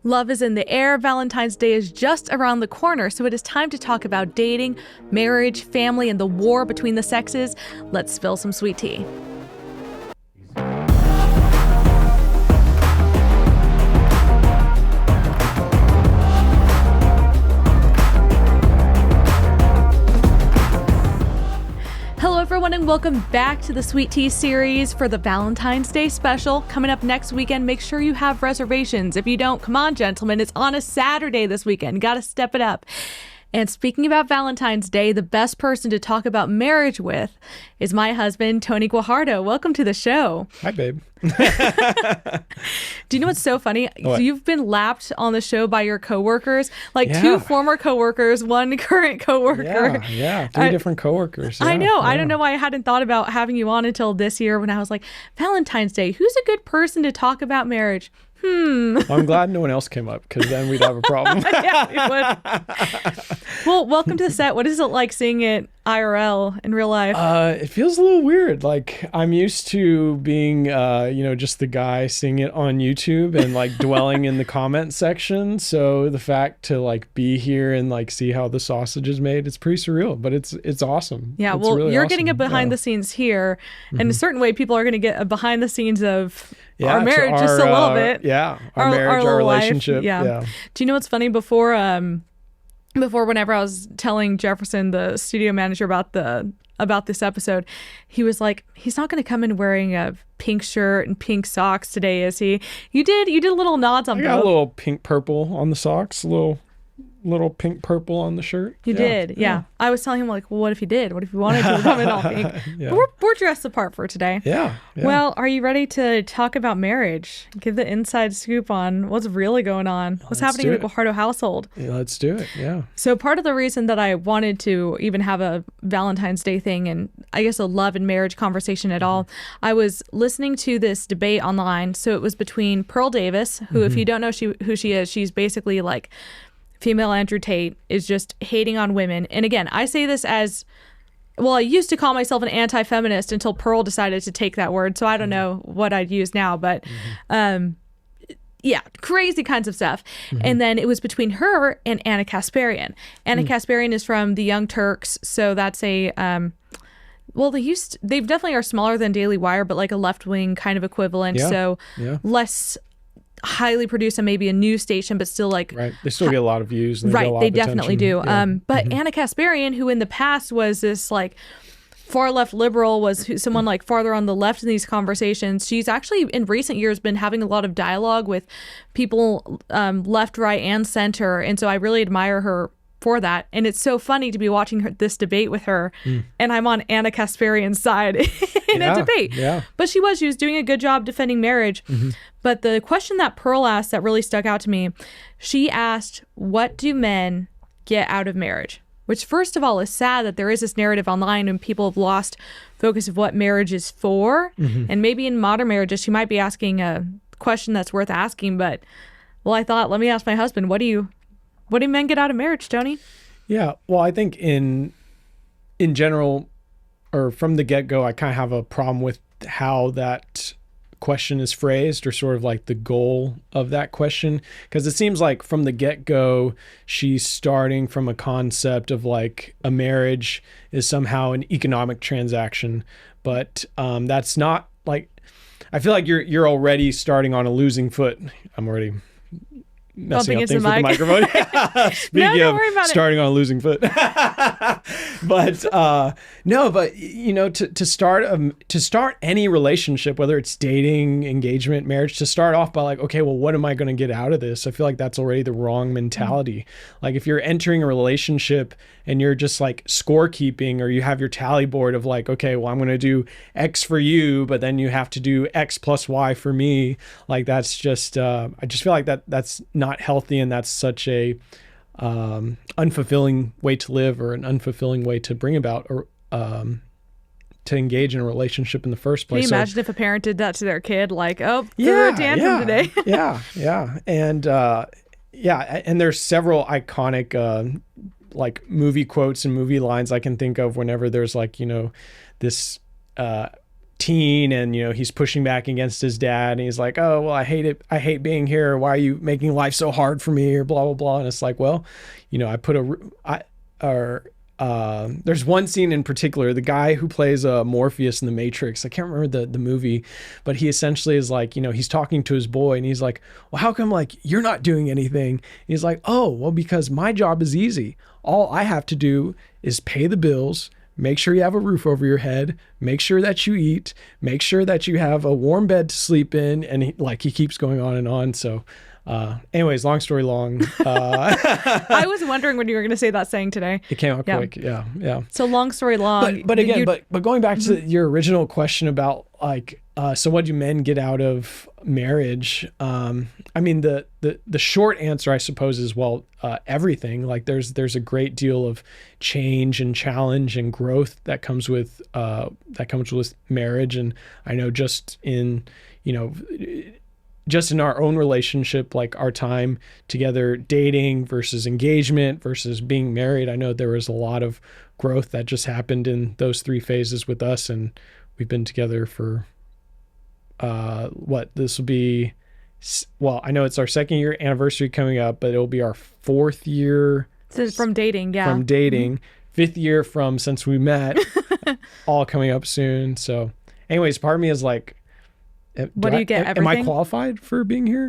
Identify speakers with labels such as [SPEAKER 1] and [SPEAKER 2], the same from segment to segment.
[SPEAKER 1] Love is in the air. Valentine's Day is just around the corner, so it is time to talk about dating, marriage, family, and the war between the sexes. Let's spill some sweet tea. Hello everyone and welcome back to the Sweet Tea series for the Valentine's Day special. Coming up next weekend, make sure you have reservations. If you don't, come on gentlemen, it's on a Saturday this weekend. Gotta step it up. And speaking about Valentine's Day, the best person to talk about marriage with is my husband, Tony Guajardo. Welcome to the show.
[SPEAKER 2] Hi, babe.
[SPEAKER 1] Do you know what's so funny?
[SPEAKER 2] What?
[SPEAKER 1] So you've been lapped on the show by your coworkers, like two former coworkers, one current coworker.
[SPEAKER 2] Yeah, three different coworkers. Yeah,
[SPEAKER 1] I know.
[SPEAKER 2] Yeah.
[SPEAKER 1] I don't know why I hadn't thought about having you on until this year when I was like, Valentine's Day, who's a good person to talk about marriage?
[SPEAKER 2] Well, I'm glad no one else came up because then we'd have a problem.
[SPEAKER 1] Yeah, we would. Well, welcome to the set. What is it like seeing it IRL in real life?
[SPEAKER 2] It feels a little weird. Like I'm used to being, just the guy seeing it on YouTube and like dwelling in the comment section. So the fact to like be here and like see how the sausage is made, it's pretty surreal, but it's awesome.
[SPEAKER 1] Yeah,
[SPEAKER 2] It's
[SPEAKER 1] well,
[SPEAKER 2] really
[SPEAKER 1] you're
[SPEAKER 2] awesome.
[SPEAKER 1] getting a behind the scenes here. In a certain way, people are going to get a behind the scenes of our
[SPEAKER 2] to
[SPEAKER 1] marriage just a little bit.
[SPEAKER 2] Yeah, our marriage, our
[SPEAKER 1] little life.
[SPEAKER 2] relationship.
[SPEAKER 1] Yeah. Do you know what's funny? Before whenever I was telling Jefferson, the studio manager, about this episode, he was like, he's not going to come in wearing a pink shirt and pink socks today, is he? You did little nods on
[SPEAKER 2] I
[SPEAKER 1] both.
[SPEAKER 2] got a little pink purple on the socks, a little pink purple on the shirt.
[SPEAKER 1] You did, yeah. I was telling him, like, well, what if you did? What if you wanted to come in all pink?
[SPEAKER 2] Yeah.
[SPEAKER 1] But we're dressed apart for today.
[SPEAKER 2] Yeah.
[SPEAKER 1] Well, are you ready to talk about marriage? Give the inside scoop on what's really going on. What's happening in the Guajardo household?
[SPEAKER 2] Yeah, let's do it. Yeah.
[SPEAKER 1] So part of the reason that I wanted to even have a Valentine's Day thing and I guess a love and marriage conversation at all, I was listening to this debate online. So it was between Pearl Davis, who, if you don't know who she is, she's basically like female Andrew Tate, is just hating on women. And again, I say this as, well, I used to call myself an anti-feminist until Pearl decided to take that word. So I don't know what I'd use now, but yeah, crazy kinds of stuff. And then it was between her and Anna Kasparian. Anna Kasparian is from the Young Turks. So that's a, well, they definitely are smaller than Daily Wire, but like a left-wing kind of equivalent.
[SPEAKER 2] Yeah.
[SPEAKER 1] So
[SPEAKER 2] Yeah.
[SPEAKER 1] less highly produced and maybe a news station, but still like
[SPEAKER 2] Right. They still get a lot of views. And
[SPEAKER 1] right,
[SPEAKER 2] get a lot
[SPEAKER 1] they
[SPEAKER 2] of
[SPEAKER 1] definitely
[SPEAKER 2] attention.
[SPEAKER 1] do.
[SPEAKER 2] Yeah.
[SPEAKER 1] But Anna Kasparian, who in the past was this like far left liberal, was someone like farther on the left in these conversations. She's actually in recent years been having a lot of dialogue with people left, right, and center, and so I really admire her for that. And it's so funny to be watching this debate with her, and I'm on Anna Kasparian's side in a debate.
[SPEAKER 2] Yeah.
[SPEAKER 1] But she was doing a good job defending marriage. But the question that Pearl asked that really stuck out to me, she asked, what do men get out of marriage? Which, first of all, is sad that there is this narrative online and people have lost focus of what marriage is for. And maybe in modern marriages, she might be asking a question that's worth asking. But, well, I thought, let me ask my husband, what do men get out of marriage, Tony?
[SPEAKER 2] Yeah. Well, I think in general, or from the get-go, I kind of have a problem with how that question is phrased, or sort of like the goal of that question, because it seems like from the get-go she's starting from a concept of like a marriage is somehow an economic transaction, but that's not, like, I feel like you're already starting on a losing foot. I'm already messing up things with the microphone. Speaking of starting on a losing foot. But to start any relationship, whether it's dating, engagement, marriage, to start off by like, okay, well, what am I going to get out of this? I feel like that's already the wrong mentality. Like if you're entering a relationship and you're just like scorekeeping, or you have your tally board of like, okay, well, I'm going to do X for you, but then you have to do X plus Y for me. Like that's just, I just feel like that's not healthy, and that's such a unfulfilling way to live, or an unfulfilling way to bring about or to engage in a relationship in the first place.
[SPEAKER 1] Can you imagine if a parent did that to their kid? Like, oh, threw a tantrum today.
[SPEAKER 2] Yeah. And there's several iconic like movie quotes and movie lines I can think of whenever there's like, this teen, and he's pushing back against his dad, and he's like, oh well, I hate it, I hate being here, why are you making life so hard for me, or blah blah blah. And it's like, well, there's one scene in particular, the guy who plays Morpheus in the Matrix, I can't remember the movie, but he essentially is like, he's talking to his boy, and he's like, well, how come like you're not doing anything? And he's like, oh well, because my job is easy, all I have to do is pay the bills, make sure you have a roof over your head, make sure that you eat, make sure that you have a warm bed to sleep in. And he keeps going on and on. So anyways, long story long.
[SPEAKER 1] I was wondering when you were going to say that saying today.
[SPEAKER 2] It came out quick. Yeah.
[SPEAKER 1] So long story long.
[SPEAKER 2] But again, but going back to your original question about like, so what do men get out of marriage? I mean, the short answer, I suppose, is, well, everything. Like there's a great deal of change and challenge and growth that comes with marriage. And I know just in our own relationship, like our time together, dating versus engagement versus being married, I know there was a lot of growth that just happened in those 3 phases with us. And we've been together for this will be, well, I know it's our 2nd year anniversary coming up, but it'll be our 4th year.
[SPEAKER 1] So from dating, yeah.
[SPEAKER 2] From dating, 5th year from since we met, all coming up soon. So anyways, part of me is like,
[SPEAKER 1] what do you get? Everything?
[SPEAKER 2] Am I qualified for being here?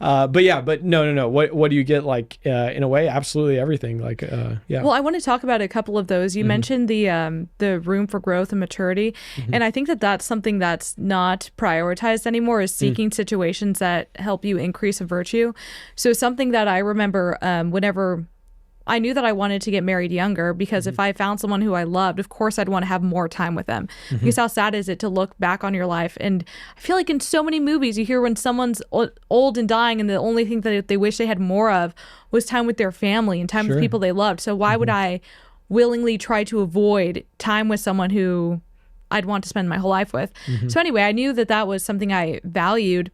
[SPEAKER 2] But no. What do you get? Like in a way, absolutely everything. Like yeah.
[SPEAKER 1] Well, I want to talk about a couple of those. You mentioned the room for growth and maturity, and I think that that's something that's not prioritized anymore. Is seeking situations that help you increase a virtue. So something that I remember whenever I knew that I wanted to get married younger, because if I found someone who I loved, of course I'd want to have more time with them. Because how sad is it to look back on your life? And I feel like in so many movies you hear when someone's old and dying and the only thing that they wish they had more of was time with their family and time with people they loved. So why would I willingly try to avoid time with someone who I'd want to spend my whole life with? So anyway, I knew that that was something I valued.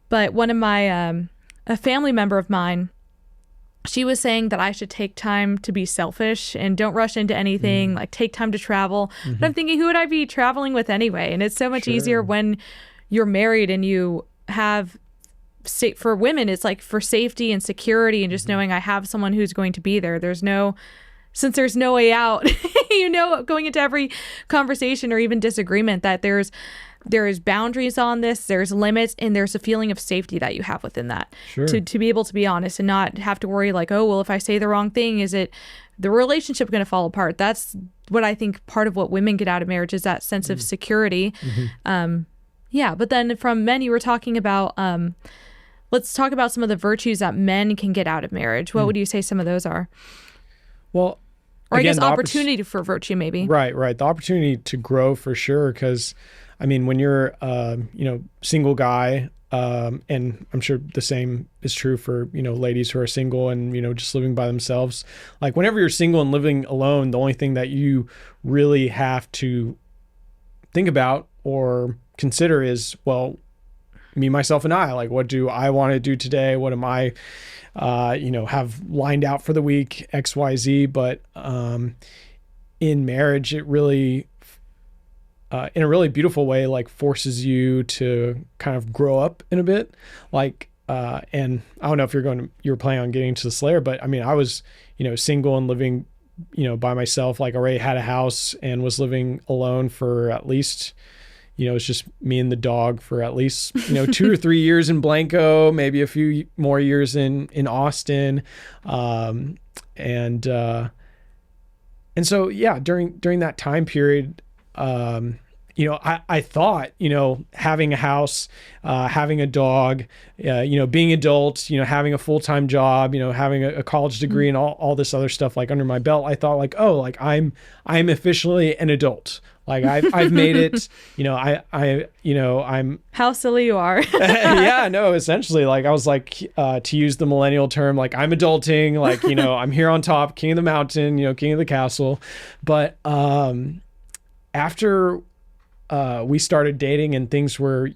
[SPEAKER 1] But one of my, a family member of mine, she was saying that I should take time to be selfish and don't rush into anything, like take time to travel. But I'm thinking, who would I be traveling with anyway? And it's so much easier when you're married and you have, for women, it's like for safety and security and just knowing I have someone who's going to be there. Since there's no way out, going into every conversation or even disagreement, that there is boundaries on this, there's limits, and there's a feeling of safety that you have within that. To be able to be honest and not have to worry like, oh, well, if I say the wrong thing, is it the relationship going to fall apart? That's what I think part of what women get out of marriage, is that sense of security. But then from men, you were talking about, let's talk about some of the virtues that men can get out of marriage. What would you say some of those are?
[SPEAKER 2] Well,
[SPEAKER 1] or again, I guess opportunity for virtue, maybe.
[SPEAKER 2] Right. The opportunity to grow, for sure. Because I mean, when you're, single guy, and I'm sure the same is true for, ladies who are single and, just living by themselves. Like whenever you're single and living alone, the only thing that you really have to think about or consider is, well, me, myself, and I, like, what do I want to do today? What am I, have lined out for the week, X, Y, Z. But in marriage, it really, in a really beautiful way, like forces you to kind of grow up in a bit. Like, and I don't know if you're planning on getting to this later, but I mean, I was, single and living, by myself, like already had a house and was living alone for at least, it's just me and the dog for at least, 2 or 3 years in Blanco, maybe a few more years in Austin. And so, yeah, during that time period, I thought, having a house, having a dog, being adult, having a full-time job, having a college degree and all this other stuff like under my belt, I thought like, oh, like I'm officially an adult. Like I've made it, I'm.
[SPEAKER 1] How silly you are.
[SPEAKER 2] Yeah, no, essentially, like I was like, to use the millennial term, like I'm adulting, like, I'm here on top, king of the mountain, king of the castle. But after we started dating and things were,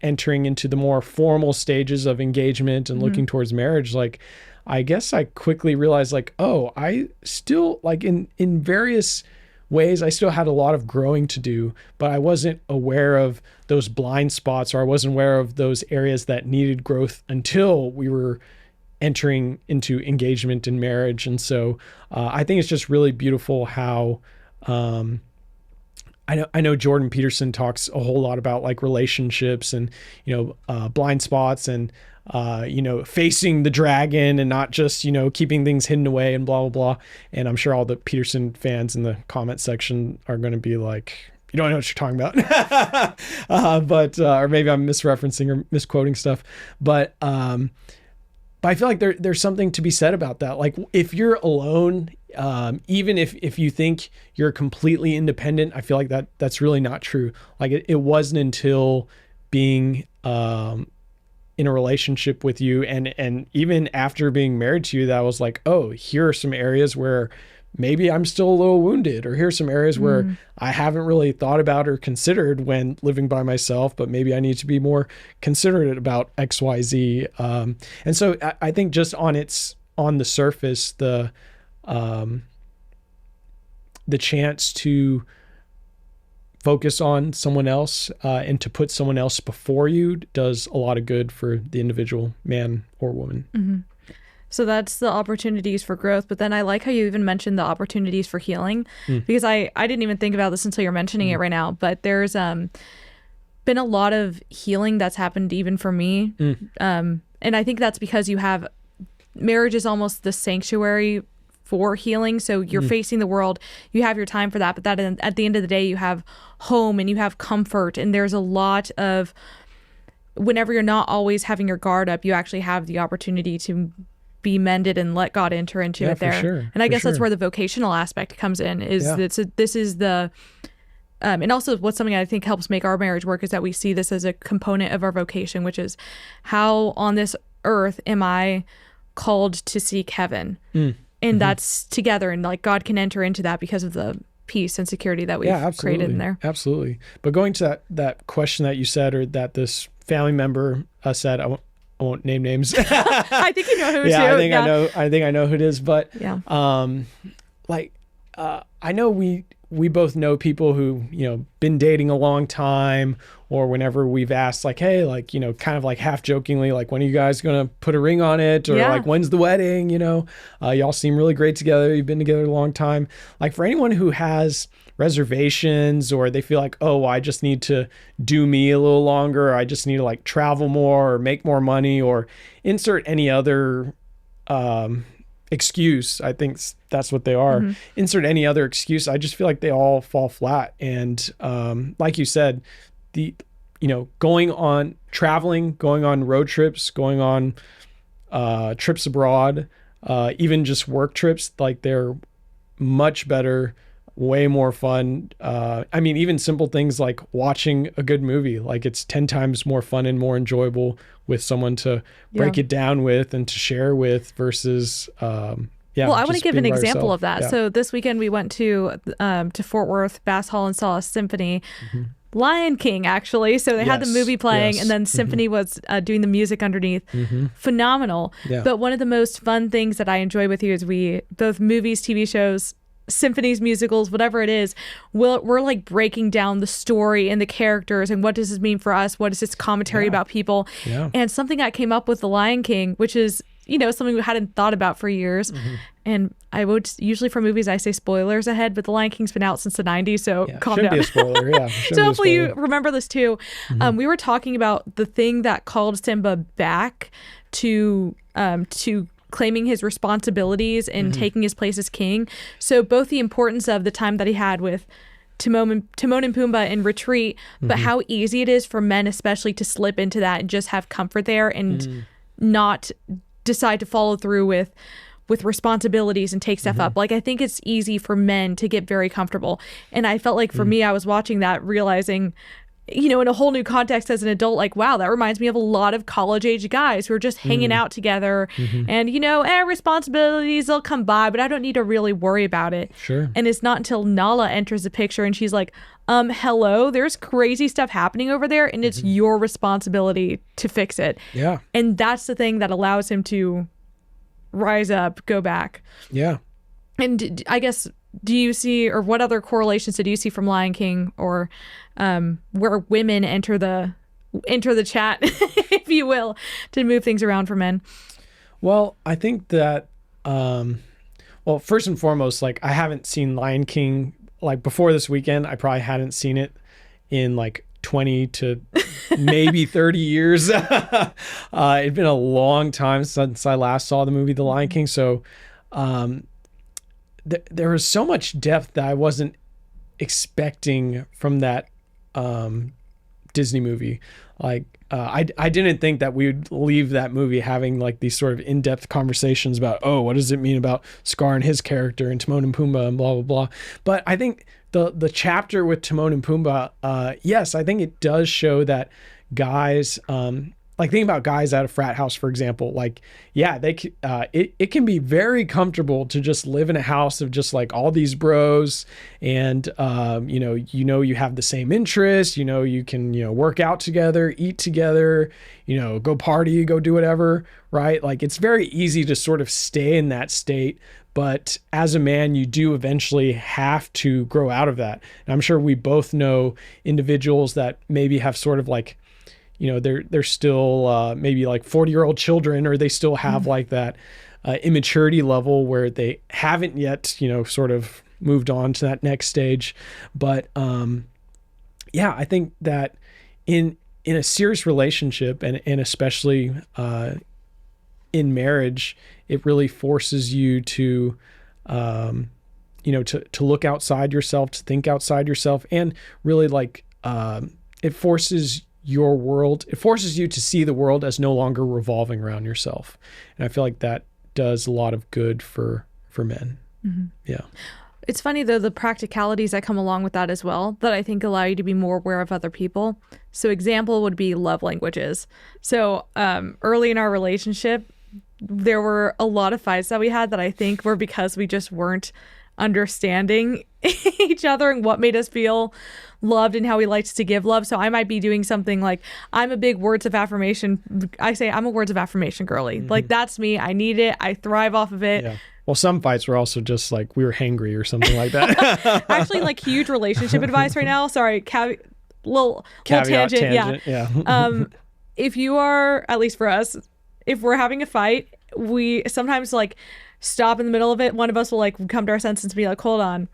[SPEAKER 2] entering into the more formal stages of engagement and looking towards marriage, like, I guess I quickly realized like, oh, I still like in various ways. I still had a lot of growing to do, but I wasn't aware of those blind spots, or I wasn't aware of those areas that needed growth until we were entering into engagement and marriage. And so I think it's just really beautiful how I know Jordan Peterson talks a whole lot about like relationships and, blind spots and, facing the dragon and not just, keeping things hidden away and blah, blah, blah. And I'm sure all the Peterson fans in the comment section are going to be like, you don't know what you're talking about. Or maybe I'm misreferencing or misquoting stuff. But I feel like there's something to be said about that. Like if you're alone, even if you think you're completely independent, I feel like that's really not true. Like it wasn't until being in a relationship with you and even after being married to you that I was like, oh, here are some areas where maybe I'm still a little wounded, or here's some areas where I haven't really thought about or considered when living by myself, but maybe I need to be more considerate about X, Y, Z. And so I think just on the surface, the chance to focus on someone else and to put someone else before you does a lot of good for the individual man or woman.
[SPEAKER 1] Mm-hmm. So that's the opportunities for growth. But then I like how you even mentioned the opportunities for healing, because I didn't even think about this until you're mentioning it right now. But there's been a lot of healing that's happened even for me. And I think that's because marriage is almost the sanctuary for healing. So you're facing the world, you have your time for that. But at the end of the day, you have home and you have comfort. And there's a lot of, whenever you're not always having your guard up, you actually have the opportunity to be mended and let God enter into it there.
[SPEAKER 2] Sure,
[SPEAKER 1] and I guess that's where the vocational aspect comes in, is this is the, and also what's something I think helps make our marriage work is that we see this as a component of our vocation, which is how on this earth am I called to seek heaven? And that's together, and like God can enter into that because of the peace and security that we've created in there.
[SPEAKER 2] Absolutely. But going to that question that you said, or that this family member said, I won't name names.
[SPEAKER 1] I think you know who it is.
[SPEAKER 2] I think I know who it is. But I know we both know people who, been dating a long time, or whenever we've asked like, hey, like, kind of like half jokingly, like, when are you guys going to put a ring on it? Or like, when's the wedding? Y'all seem really great together. You've been together a long time. Like for anyone who has reservations, or they feel like, oh, I just need to do me a little longer, or I just need to like travel more or make more money, or insert any other excuse. I think that's what they are. Insert any other excuse. I just feel like they all fall flat. And like you said, going on traveling, going on road trips, going on trips abroad, even just work trips, like they're much better, way more fun. Even simple things like watching a good movie, like it's 10 times more fun and more enjoyable with someone to break it down with and to share with versus well, I want to give an example of that.
[SPEAKER 1] So this weekend we went to Fort Worth Bass Hall and saw a symphony. Lion King, actually. So they had the movie playing, and then symphony was doing the music underneath. Phenomenal. But one of the most fun things that I enjoy with you is both movies, TV shows, symphonies, musicals, whatever it is, we're like breaking down the story and the characters and what does this mean for us? What is this commentary about people? And something I came up with The Lion King, which is, something we hadn't thought about for years. And I would usually for movies, I say spoilers ahead, but The Lion King's been out since the 90s. So calm down.
[SPEAKER 2] Shouldn't be a spoiler.
[SPEAKER 1] So hopefully you remember this too. We were talking about the thing that called Simba back to claiming his responsibilities and taking his place as king. So both the importance of the time that he had with Timon and Pumbaa in retreat, but how easy it is for men especially to slip into that and just have comfort there and not decide to follow through with responsibilities and take stuff up. Like I think it's easy for men to get very comfortable. And I felt like for me, I was watching that realizing, in a whole new context as an adult, like, wow, that reminds me of a lot of college age guys who are just hanging out together and, responsibilities will come by, but I don't need to really worry about it.
[SPEAKER 2] Sure.
[SPEAKER 1] And it's not until Nala enters the picture and she's like, hello, there's crazy stuff happening over there and it's your responsibility to fix it.
[SPEAKER 2] Yeah.
[SPEAKER 1] And that's the thing that allows him to rise up, go back.
[SPEAKER 2] Yeah.
[SPEAKER 1] And I guess do you see, or what other correlations did you see from Lion King, or where women enter the chat, if you will, to move things around for men?
[SPEAKER 2] Well, I think that, well, first and foremost, like, I haven't seen Lion King, like, before this weekend. I probably hadn't seen it in like 20 to maybe 30 years. It'd been a long time since I last saw the movie The Lion King. So there was so much depth that I wasn't expecting from that Disney movie. Like, I didn't think that we would leave that movie having like these sort of in-depth conversations about, oh, what does it mean about Scar and his character and Timon and Pumbaa and blah, blah, blah. But I think the chapter with Timon and Pumbaa, yes, I think it does show that guys, like, think about guys at a frat house, for example, like, yeah, it can be very comfortable to just live in a house of just like all these bros, and you have the same interests, you can, work out together, eat together, go party, go do whatever, right? Like, it's very easy to sort of stay in that state. But as a man, you do eventually have to grow out of that. And I'm sure we both know individuals that maybe have sort of like, they're still maybe like 40-year-old children, or they still have like that immaturity level where they haven't yet, sort of moved on to that next stage. But yeah, I think that in a serious relationship, and especially in marriage, it really forces you to, to look outside yourself, to think outside yourself, and really like it forces you to see the world as no longer revolving around yourself. And I feel like that does a lot of good for men. Mm-hmm. Yeah.
[SPEAKER 1] It's funny though, the practicalities that come along with that as well, that I think allow you to be more aware of other people. So example would be love languages. So early in our relationship, there were a lot of fights that we had that I think were because we just weren't understanding each other and what made us feel loved and how we liked to give love. So I might be doing something like, I'm a big words of affirmation. I say I'm a words of affirmation girly. Mm-hmm. Like, that's me. I need it. I thrive off of it.
[SPEAKER 2] Yeah. Well, some fights were also just like we were hangry or something like that.
[SPEAKER 1] Actually, like, huge relationship advice right now. Sorry, little tangent. Yeah. If you are, at least for us, if we're having a fight, we sometimes like stop in the middle of it. One of us will like come to our senses and be like, hold on,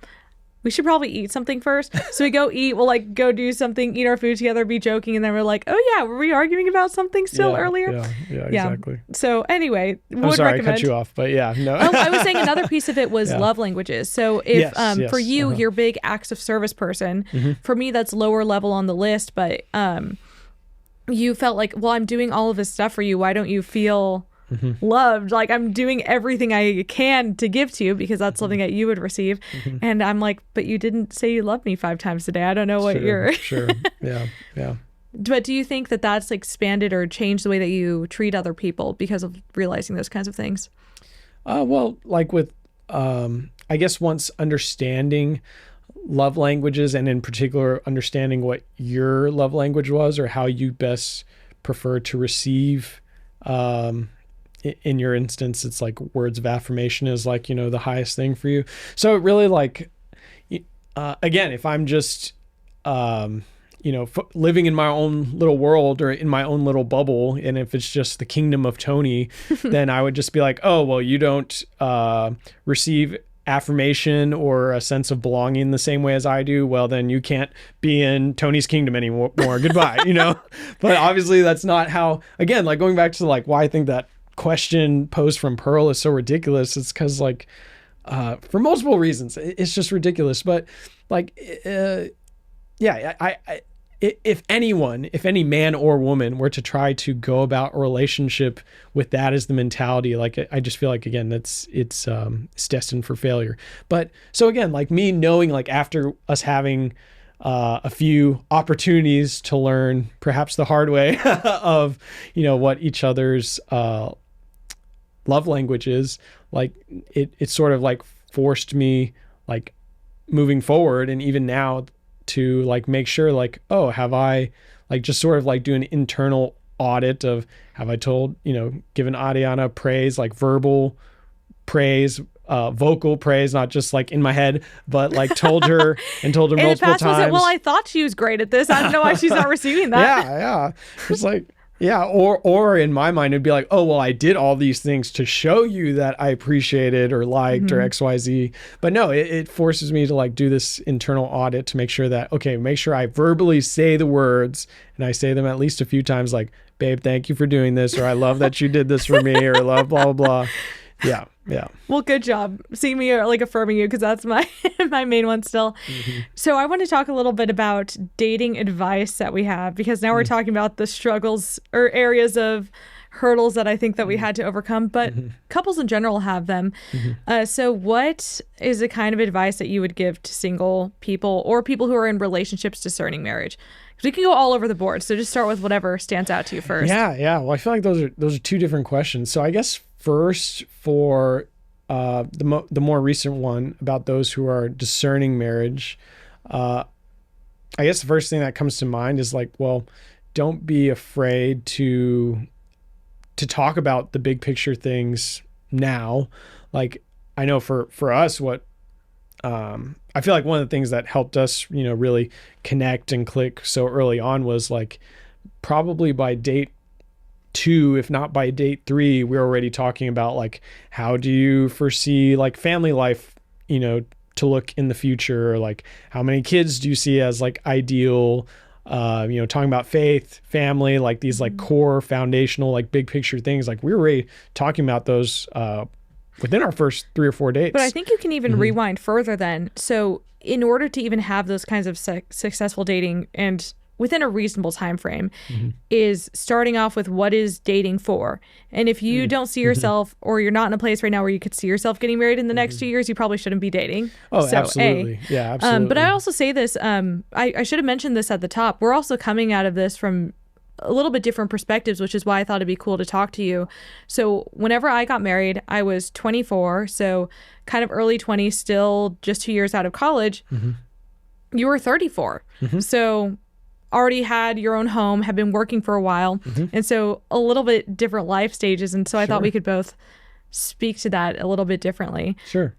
[SPEAKER 1] we should probably eat something first. So we go eat, we'll like go do something, eat our food together, be joking, and then we're like, oh yeah, were we arguing about something still earlier?
[SPEAKER 2] Yeah, exactly.
[SPEAKER 1] So anyway,
[SPEAKER 2] I'm sorry, I cut you off, but yeah, no.
[SPEAKER 1] I was saying another pice of it was love languages. So if for you, you're a big acts of service person. Mm-hmm. For me, that's lower level on the list, but you felt like, well, I'm doing all of this stuff for you. Why don't you feel loved? Like, I'm doing everything I can to give to you because that's something that you would receive. Mm-hmm. And I'm like, but you didn't say you love me 5 times a day. I don't know what you're.
[SPEAKER 2] Sure. Yeah.
[SPEAKER 1] But do you think that that's expanded or changed the way that you treat other people because of realizing those kinds of things?
[SPEAKER 2] Well, like with, I guess once understanding love languages, and in particular understanding what your love language was or how you best prefer to receive, in your instance, it's like words of affirmation is like, the highest thing for you. So it really like, again, if I'm just, living in my own little world or in my own little bubble, and if it's just the kingdom of Tony, then I would just be like, oh, well, you don't receive affirmation or a sense of belonging the same way as I do. Well, then you can't be in Tony's kingdom anymore. Goodbye, But obviously that's not how, again, like going back to like why I think that question posed from Pearl is so ridiculous. It's because like, for multiple reasons, it's just ridiculous. But like, if any man or woman were to try to go about a relationship with that as the mentality, like I just feel like, again, it's destined for failure. But so again, like me knowing, like after us having a few opportunities to learn perhaps the hard way of, what each other's love language is, like it sort of like forced me like moving forward. And even now, to like make sure like, oh, have I like just sort of like do an internal audit of, have I told, given Ariana praise, like verbal praise, vocal praise, not just like in my head, but like told her
[SPEAKER 1] and
[SPEAKER 2] multiple
[SPEAKER 1] past was it,
[SPEAKER 2] times.
[SPEAKER 1] well, I thought she was great at this. I don't know why she's not receiving that.
[SPEAKER 2] Yeah. It's like, yeah. Or in my mind, it'd be like, oh, well, I did all these things to show you that I appreciated or liked or XYZ. But no, it forces me to like do this internal audit to make sure that, okay, make sure I verbally say the words, and I say them at least a few times, like, babe, thank you for doing this, or I love that you did this for me, or love blah, blah, blah. Yeah.
[SPEAKER 1] Well, good job. See me like affirming you, because that's my my main one still. So I want to talk a little bit about dating advice that we have, because now we're talking about the struggles or areas of hurdles that I think that we had to overcome, but couples in general have them. So what is the kind of advice that you would give to single people or people who are in relationships discerning marriage? Because we can go all over the board. So just start with whatever stands out to you first.
[SPEAKER 2] Yeah. Well, I feel like those are two different questions. So I guess first, for the more recent one about those who are discerning marriage, I guess the first thing that comes to mind is like, well, don't be afraid to talk about the big picture things now. Like, I know for us, what I feel like one of the things that helped us, really connect and click so early on was like probably by date 2, if not by date 3, we're already talking about like, how do you foresee like family life, to look in the future, or like how many kids do you see as like ideal, talking about faith, family, like these like core foundational, like big picture things. Like we were already talking about those within our first 3 or 4 dates.
[SPEAKER 1] But I think you can even rewind further then. So in order to even have those kinds of successful dating and within a reasonable time frame, is starting off with what is dating for. And if you don't see yourself, or you're not in a place right now where you could see yourself getting married in the next 2 years, you probably shouldn't be dating.
[SPEAKER 2] Oh, so, absolutely. Yeah, absolutely.
[SPEAKER 1] But I also say this, I should have mentioned this at the top. We're also coming out of this from a little bit different perspectives, which is why I thought it'd be cool to talk to you. So whenever I got married, I was 24, so kind of early 20s, still just 2 years out of college. You were 34. So already had your own home, have been working for a while. And so a little bit different life stages. And so I thought we could both speak to that a little bit differently.
[SPEAKER 2] Sure.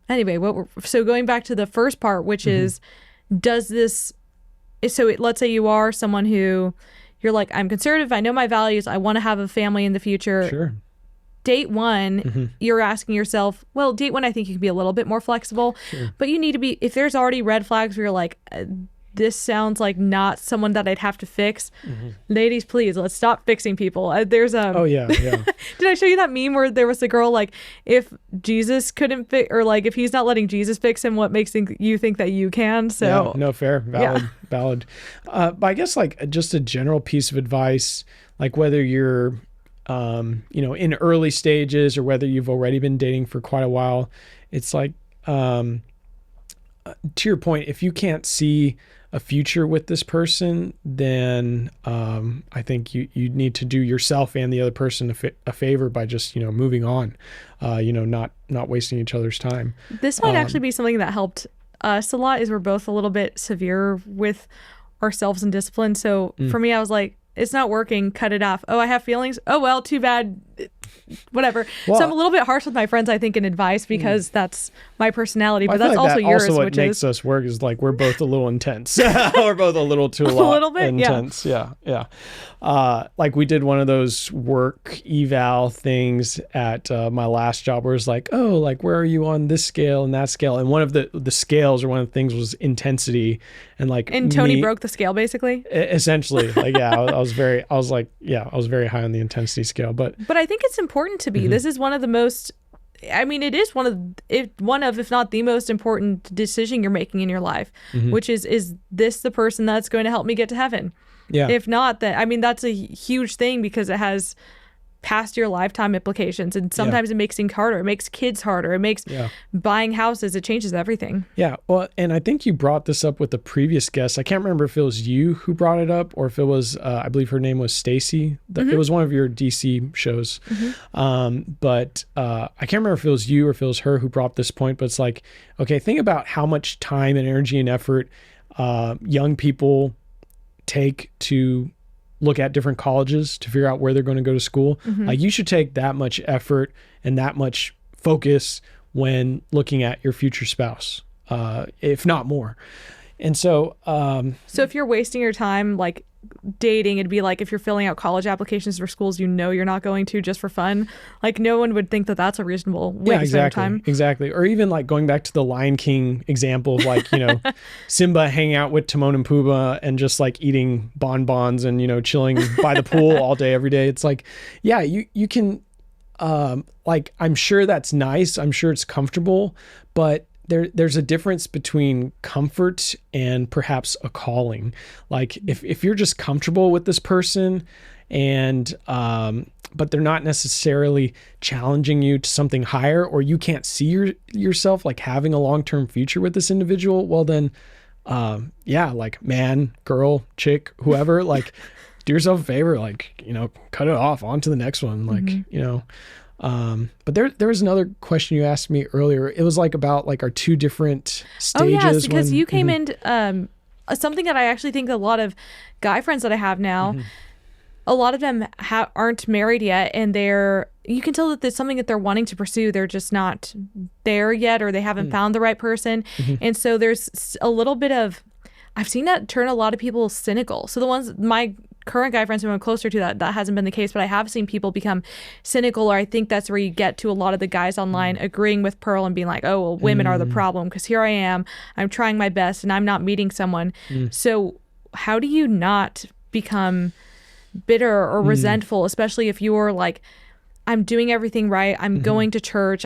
[SPEAKER 1] Anyway, so going back to the first part, which is, let's say you are someone who you're like, I'm conservative, I know my values, I want to have a family in the future.
[SPEAKER 2] Sure.
[SPEAKER 1] Date 1, you're asking yourself, well, date 1, I think you can be a little bit more flexible, but you need to be, if there's already red flags where you're like, this sounds like not someone that I'd have to fix. Ladies, please, let's stop fixing people. There's
[SPEAKER 2] oh yeah.
[SPEAKER 1] Did I show you that meme where there was a girl like, if Jesus couldn't fix, or like if he's not letting Jesus fix him, what makes you think that you can? So
[SPEAKER 2] no, fair, valid. But I guess like just a general piece of advice, like whether you're in early stages or whether you've already been dating for quite a while, it's like to your point, if you can't see a future with this person, then I think you need to do yourself and the other person a favor by just moving on, not wasting each other's time.
[SPEAKER 1] This might actually be something that helped us a lot, is we're both a little bit severe with ourselves and discipline. So for me, I was like, it's not working, cut it off. Oh, I have feelings. Oh, well, too bad. Whatever.
[SPEAKER 2] Well,
[SPEAKER 1] so I'm a little bit harsh with my friends, I think, in advice, because that's my personality, but that's
[SPEAKER 2] like
[SPEAKER 1] also
[SPEAKER 2] that
[SPEAKER 1] yours.
[SPEAKER 2] Also, what
[SPEAKER 1] which
[SPEAKER 2] makes us work is like we're both a little intense. We're both a little too intense. Yeah. Like we did one of those work eval things at my last job where it's like, oh, like where are you on this scale and that scale? And one of the scales or one of the things was intensity, and
[SPEAKER 1] Tony broke the scale basically.
[SPEAKER 2] Essentially, like I was very high on the intensity scale, but
[SPEAKER 1] I think it's important to be. This is one of the most. I mean, it is one of, if not the most important decision you're making in your life, which is this the person that's going to help me get to heaven?
[SPEAKER 2] Yeah.
[SPEAKER 1] If not, that's a huge thing, because it has past your lifetime implications, and sometimes it makes things harder. It makes kids harder. It makes buying houses. It changes everything.
[SPEAKER 2] Yeah. Well, and I think you brought this up with the previous guest. I can't remember if it was you who brought it up or if it was, I believe her name was Stacy. It was one of your DC shows. But I can't remember if it was you or if it was her who brought this point, but it's like, okay, think about how much time and energy and effort young people take to look at different colleges to figure out where they're going to go to school. Like you should take that much effort and that much focus when looking at your future spouse, if not more. And so,
[SPEAKER 1] so if you're wasting your time like dating, it'd be like if you're filling out college applications for schools you're not going to just for fun. Like no one would think that that's a reasonable way to spend your time.
[SPEAKER 2] Exactly. Or even like going back to the Lion King example of like, Simba hanging out with Timon and Pumbaa and just like eating bonbons and, chilling by the pool all day, every day. It's like, yeah, you can, like, I'm sure that's nice. I'm sure it's comfortable, but there's a difference between comfort and perhaps a calling. Like if you're just comfortable with this person and, but they're not necessarily challenging you to something higher, or you can't see yourself like having a long-term future with this individual, well then, like man, girl, chick, whoever, like do yourself a favor, like, cut it off, on to the next one. Like, but there was another question you asked me earlier. It was like about like our two different stages.
[SPEAKER 1] Oh yes, because you came in, something that I actually think a lot of guy friends that I have now, a lot of them aren't married yet, and you can tell that there's something that they're wanting to pursue. They're just not there yet, or they haven't found the right person. And so there's a little bit of, I've seen that turn a lot of people cynical. So the ones, my current guy friends who I'm closer to, that hasn't been the case, but I have seen people become cynical, or I think that's where you get to a lot of the guys online agreeing with Pearl and being like, oh, well, women are the problem because here I am, I'm trying my best and I'm not meeting someone. So how do you not become bitter or resentful, especially if you're like, I'm doing everything right, I'm going to church,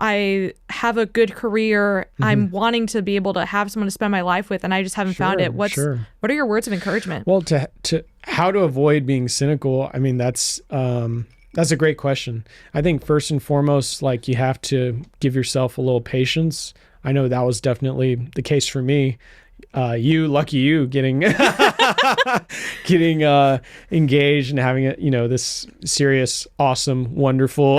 [SPEAKER 1] I have a good career, I'm wanting to be able to have someone to spend my life with, and I just haven't found it. What are your words of encouragement?
[SPEAKER 2] Well, to how to avoid being cynical, I mean, that's a great question. I think first and foremost, like, you have to give yourself a little patience. I know that was definitely the case for me. Lucky you, getting engaged and having this serious, awesome, wonderful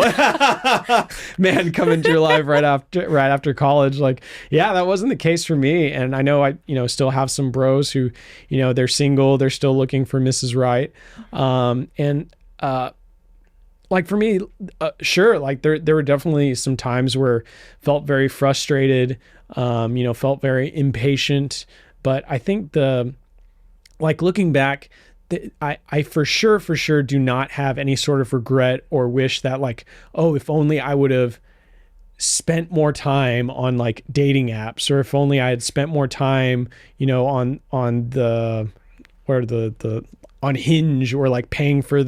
[SPEAKER 2] man come into your life right after college. Like, yeah, that wasn't the case for me. And I know I still have some bros who, they're single, they're still looking for Mrs. Right. Like for me, sure, like there were definitely some times where felt very frustrated, felt very impatient. But I think looking back, I for sure do not have any sort of regret or wish that like, oh, if only I would have spent more time on like dating apps, or if only I had spent more time, on Hinge, or like paying for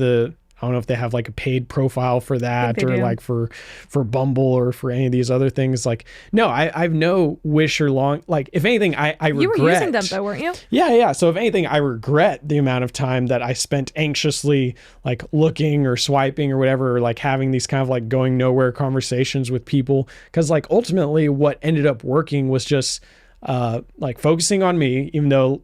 [SPEAKER 2] I don't know if they have like a paid profile for that, or like for Bumble, or for any of these other things. Like, no, I have no wish or like, if anything, I regret.
[SPEAKER 1] You were using them though, weren't you?
[SPEAKER 2] Yeah. So if anything, I regret the amount of time that I spent anxiously like looking or swiping or whatever, or like having these kind of like going nowhere conversations with people. Cause like ultimately what ended up working was just like focusing on me, even though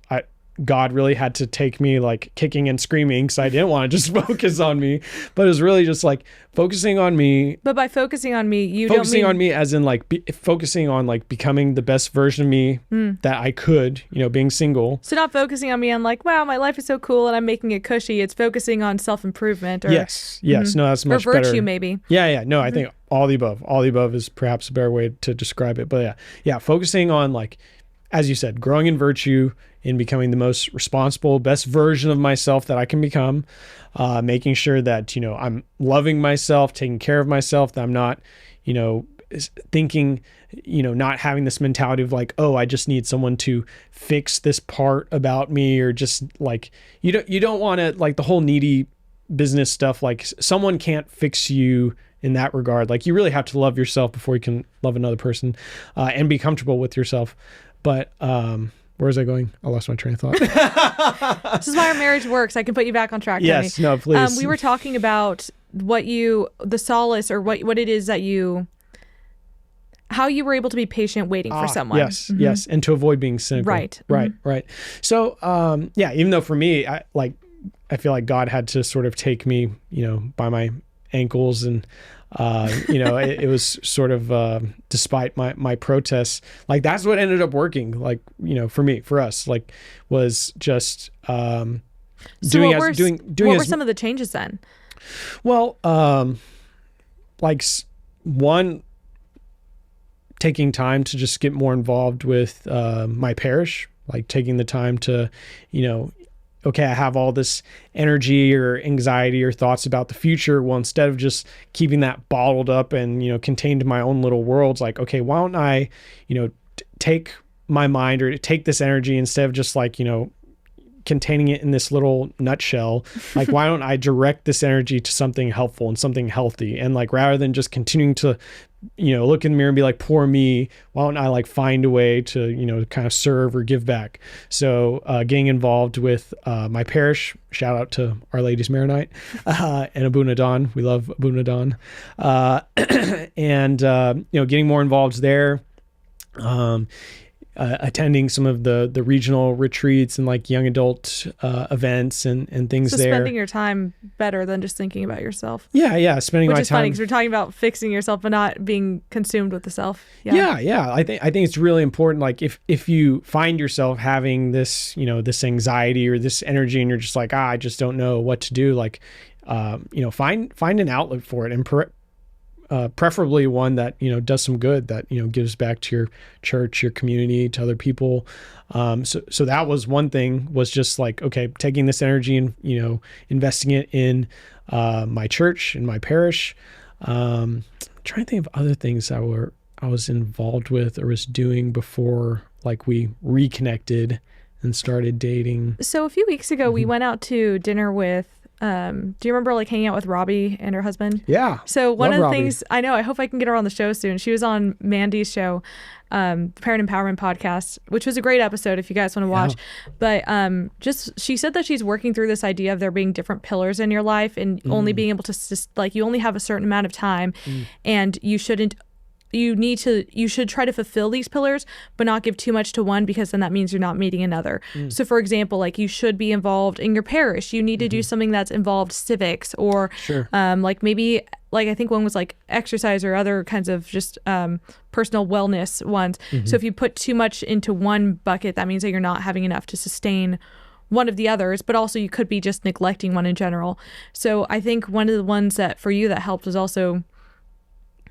[SPEAKER 2] God really had to take me like kicking and screaming because I didn't want to just focus on me, but it was really just like focusing on me.
[SPEAKER 1] But by focusing on me,
[SPEAKER 2] focusing on me as in like focusing on like becoming the best version of me that I could, being single.
[SPEAKER 1] So not focusing on me on like, wow, my life is so cool and I'm making it cushy. It's focusing on self-improvement. Or,
[SPEAKER 2] yes. No, that's much better.
[SPEAKER 1] Or virtue, maybe.
[SPEAKER 2] Yeah. No, I think all the above is perhaps a better way to describe it. But yeah, focusing on like, as you said, growing in virtue, in becoming the most responsible, best version of myself that I can become, making sure that, I'm loving myself, taking care of myself, that I'm not, thinking, not having this mentality of like, oh, I just need someone to fix this part about me, or just like, you don't want to, like, the whole needy business stuff, like someone can't fix you in that regard. Like, you really have to love yourself before you can love another person, and be comfortable with yourself. But, where was I going? I lost my train of thought.
[SPEAKER 1] This is why our marriage works. I can put you back on track.
[SPEAKER 2] Yes,
[SPEAKER 1] Tony.
[SPEAKER 2] no, please.
[SPEAKER 1] We were talking about the solace, or what it is that how you were able to be patient waiting for someone.
[SPEAKER 2] Yes. And to avoid being cynical. Right. So, even though for me, I feel like God had to sort of take me, by my ankles, and it was sort of despite my protests, like that's what ended up working, like, for us, like, was just doing
[SPEAKER 1] what were some of the changes then?
[SPEAKER 2] Well, like one, taking time to just get more involved with my parish, like taking the time to, okay, I have all this energy or anxiety or thoughts about the future. Well, instead of just keeping that bottled up and, contained in my own little worlds, like, okay, why don't I, take my mind or take this energy instead of just like, containing it in this little nutshell, like, why don't I direct this energy to something helpful and something healthy? And like, rather than just continuing to, look in the mirror and be like, poor me, why don't I like find a way to, kind of serve or give back? So getting involved with my parish, shout out to Our Lady's Maronite and Abuna Don. We love Abuna Don. And, getting more involved there. Attending some of the regional retreats and like young adult events and things there.
[SPEAKER 1] Spending your time better than just thinking about yourself.
[SPEAKER 2] Yeah. Spending my time.
[SPEAKER 1] Which is funny because we're talking about fixing yourself but not being consumed with the self.
[SPEAKER 2] Yeah. I think it's really important. Like if you find yourself having this, this anxiety or this energy and you're just like, I just don't know what to do. Like, find an outlet for it and preferably one that, does some good, that, gives back to your church, your community, to other people. So that was one thing, was just like, okay, taking this energy and, investing it in my church and my parish. Trying to think of other things I was involved with or was doing before, like, we reconnected and started dating.
[SPEAKER 1] So a few weeks ago, we went out to dinner with, do you remember like hanging out with Robbie and her husband?
[SPEAKER 2] Yeah.
[SPEAKER 1] So one of the
[SPEAKER 2] Robbie.
[SPEAKER 1] things, I know, I hope I can get her on the show soon. She was on Mandy's show, Parent Empowerment Podcast, which was a great episode if you guys want to watch. But she said that she's working through this idea of there being different pillars in your life and only being able to, like, you only have a certain amount of time and you should try to fulfill these pillars, but not give too much to one, because then that means you're not meeting another. So for example, like, you should be involved in your parish. You need to do something that's involved civics or like maybe, like, I think one was like exercise or other kinds of just personal wellness ones. So if you put too much into one bucket, that means that you're not having enough to sustain one of the others, but also you could be just neglecting one in general. So I think one of the ones that for you that helped was also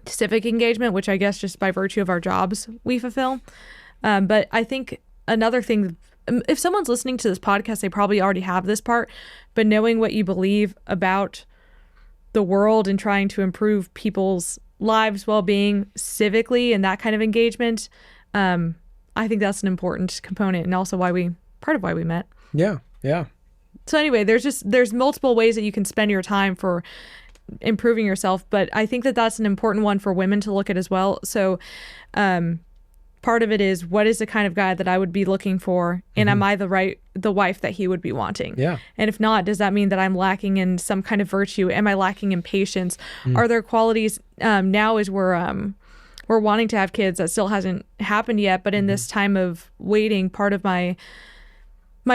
[SPEAKER 1] civic engagement, which I guess just by virtue of our jobs we fulfill. But I think another thing, if someone's listening to this podcast, they probably already have this part, but knowing what you believe about the world and trying to improve people's lives, well-being civically, and that kind of engagement, I think that's an important component, and also part of why we met.
[SPEAKER 2] Yeah.
[SPEAKER 1] So anyway, there's multiple ways that you can spend your time for improving yourself, but I think that that's an important one for women to look at as well. So part of it is, what is the kind of guy that I would be looking for, and am I the wife that he would be wanting? And if not, does that mean that I'm lacking in some kind of virtue? Am I lacking in patience? Are there qualities now as we're wanting to have kids, that still hasn't happened yet, but in this time of waiting, part of my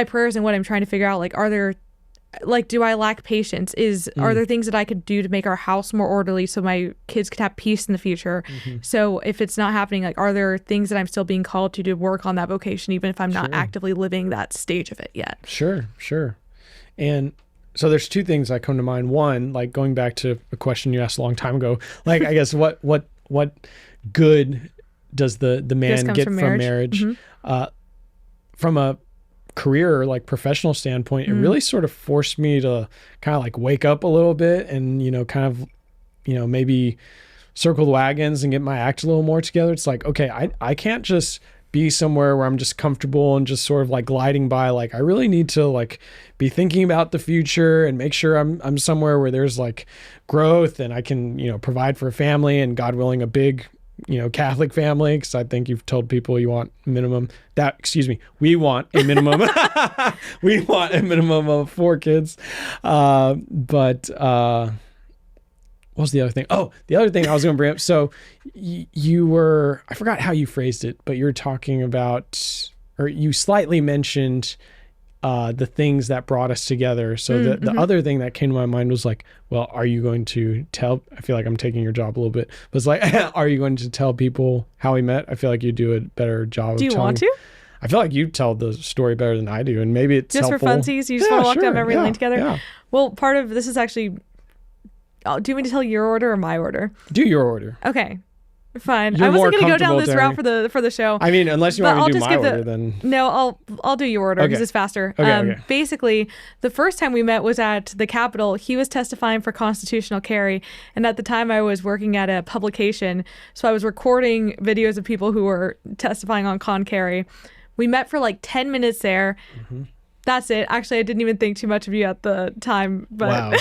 [SPEAKER 1] prayers and what I'm trying to figure out, like, are there, like, do I lack patience? Are there things that I could do to make our house more orderly so my kids could have peace in the future? So if it's not happening, like, are there things that I'm still being called to work on that vocation, even if I'm not actively living that stage of it yet? Sure.
[SPEAKER 2] And so there's two things that come to mind. One, like, going back to a question you asked a long time ago, like, I guess what good does the man get from marriage? From a career or like professional standpoint, it really sort of forced me to kind of like wake up a little bit and, kind of, maybe circle the wagons and get my act a little more together. It's like, okay, I can't just be somewhere where I'm just comfortable and just sort of like gliding by. Like, I really need to like be thinking about the future and make sure I'm somewhere where there's like growth and I can, provide for a family, and God willing, a big, Catholic family, because I think you've told people we want a minimum of 4 kids. But what was the other thing? Oh, the other thing I was going to bring up. So you were, I forgot how you phrased it, but you were talking about, or you slightly mentioned the things that brought us together. So the other thing that came to my mind was like, well, are you going to tell, I feel like I'm taking your job a little bit, but it's like, are you going to tell people how we met? I feel like you do a better job.
[SPEAKER 1] Do you want to?
[SPEAKER 2] I feel like you tell the story better than I do, and maybe it's
[SPEAKER 1] just
[SPEAKER 2] helpful.
[SPEAKER 1] For funsies. You just want to walk down memory lane together. Yeah. Well, part of this is actually, do you want me to tell your order or my order?
[SPEAKER 2] Do your order.
[SPEAKER 1] Okay. Fine.
[SPEAKER 2] You're
[SPEAKER 1] I
[SPEAKER 2] more
[SPEAKER 1] wasn't going to go down
[SPEAKER 2] comfortable
[SPEAKER 1] this route for the show.
[SPEAKER 2] I mean, unless you
[SPEAKER 1] But
[SPEAKER 2] want me to
[SPEAKER 1] I'll
[SPEAKER 2] do
[SPEAKER 1] just
[SPEAKER 2] my
[SPEAKER 1] give
[SPEAKER 2] order, then.
[SPEAKER 1] No, I'll do your order because
[SPEAKER 2] Okay.
[SPEAKER 1] it's faster.
[SPEAKER 2] Okay.
[SPEAKER 1] Basically, the first time we met was at the Capitol. He was testifying for constitutional carry, and at the time I was working at a publication, so I was recording videos of people who were testifying on con carry. We met for like 10 minutes there. Mm-hmm. That's it. Actually, I didn't even think too much of you at the time, but
[SPEAKER 2] Wow.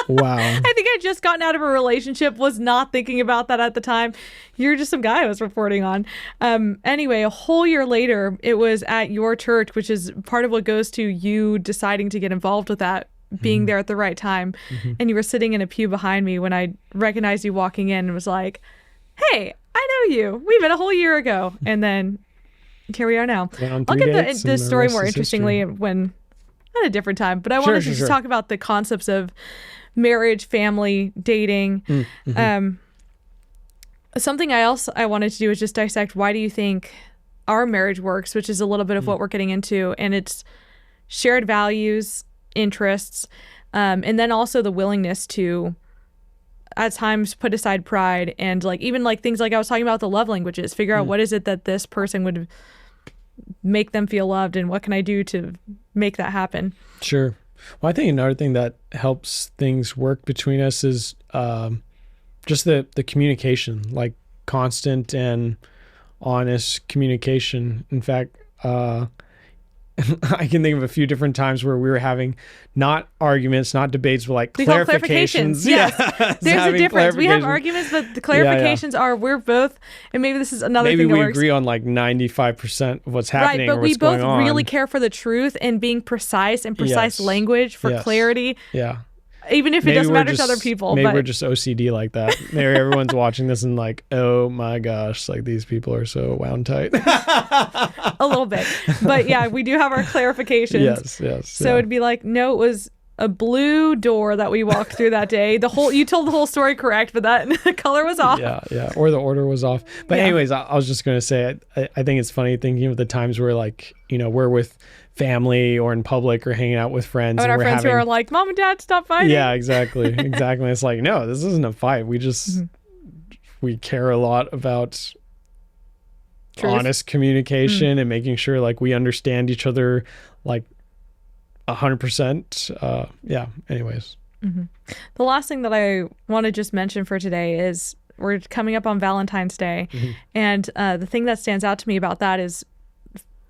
[SPEAKER 2] Wow.
[SPEAKER 1] I think I'd just gotten out of a relationship, was not thinking about that at the time. You're just some guy I was reporting on. Anyway, a whole year later, it was at your church, which is part of what goes to you deciding to get involved with that, being there at the right time. Mm-hmm. And you were sitting in a pew behind me when I recognized you walking in and was like, hey, I know you. We met a whole year ago. And then here we are now. I'll get the story more interestingly when at a different time. But I wanted to just talk about the concepts of marriage, family, dating. Mm-hmm. Something I wanted to do is just dissect, why do you think our marriage works, which is a little bit of what we're getting into, and it's shared values, interests, and then also the willingness to at times put aside pride and like even like things like I was talking about the love languages, figure out what is it that this person would make them feel loved and what can I do to make that happen.
[SPEAKER 2] Sure. Well, I think another thing that helps things work between us is just the communication, like constant and honest communication. In fact, I can think of a few different times where we were having not arguments, not debates, but like clarifications.
[SPEAKER 1] Yes. There's a difference. We have arguments, but the clarifications are we're both, and maybe this is another thing that works.
[SPEAKER 2] Maybe we agree on like 95% of what's happening or what's going on.
[SPEAKER 1] Right, but we both really care for the truth and being precise and precise language for clarity.
[SPEAKER 2] Yeah.
[SPEAKER 1] Even if it doesn't matter to other people.
[SPEAKER 2] Maybe we're just OCD like that. Maybe everyone's watching this and like, oh my gosh, like these people are so wound tight.
[SPEAKER 1] A little bit. But yeah, we do have our clarifications.
[SPEAKER 2] Yes.
[SPEAKER 1] So it'd be like, no, it was a blue door that we walked through that day. You told the whole story correct, but the color was off.
[SPEAKER 2] Yeah. Or the order was off. But anyways, I was just going to say, I think it's funny thinking of the times where like, we're with family or in public or hanging out with friends.
[SPEAKER 1] And our friends who are like, Mom and Dad, stop fighting.
[SPEAKER 2] Yeah, exactly. It's like, no, this isn't a fight. We just, we care a lot about honest communication and making sure like we understand each other like 100%. Anyways.
[SPEAKER 1] Mm-hmm. The last thing that I want to just mention for today is we're coming up on Valentine's Day. Mm-hmm. And the thing that stands out to me about that is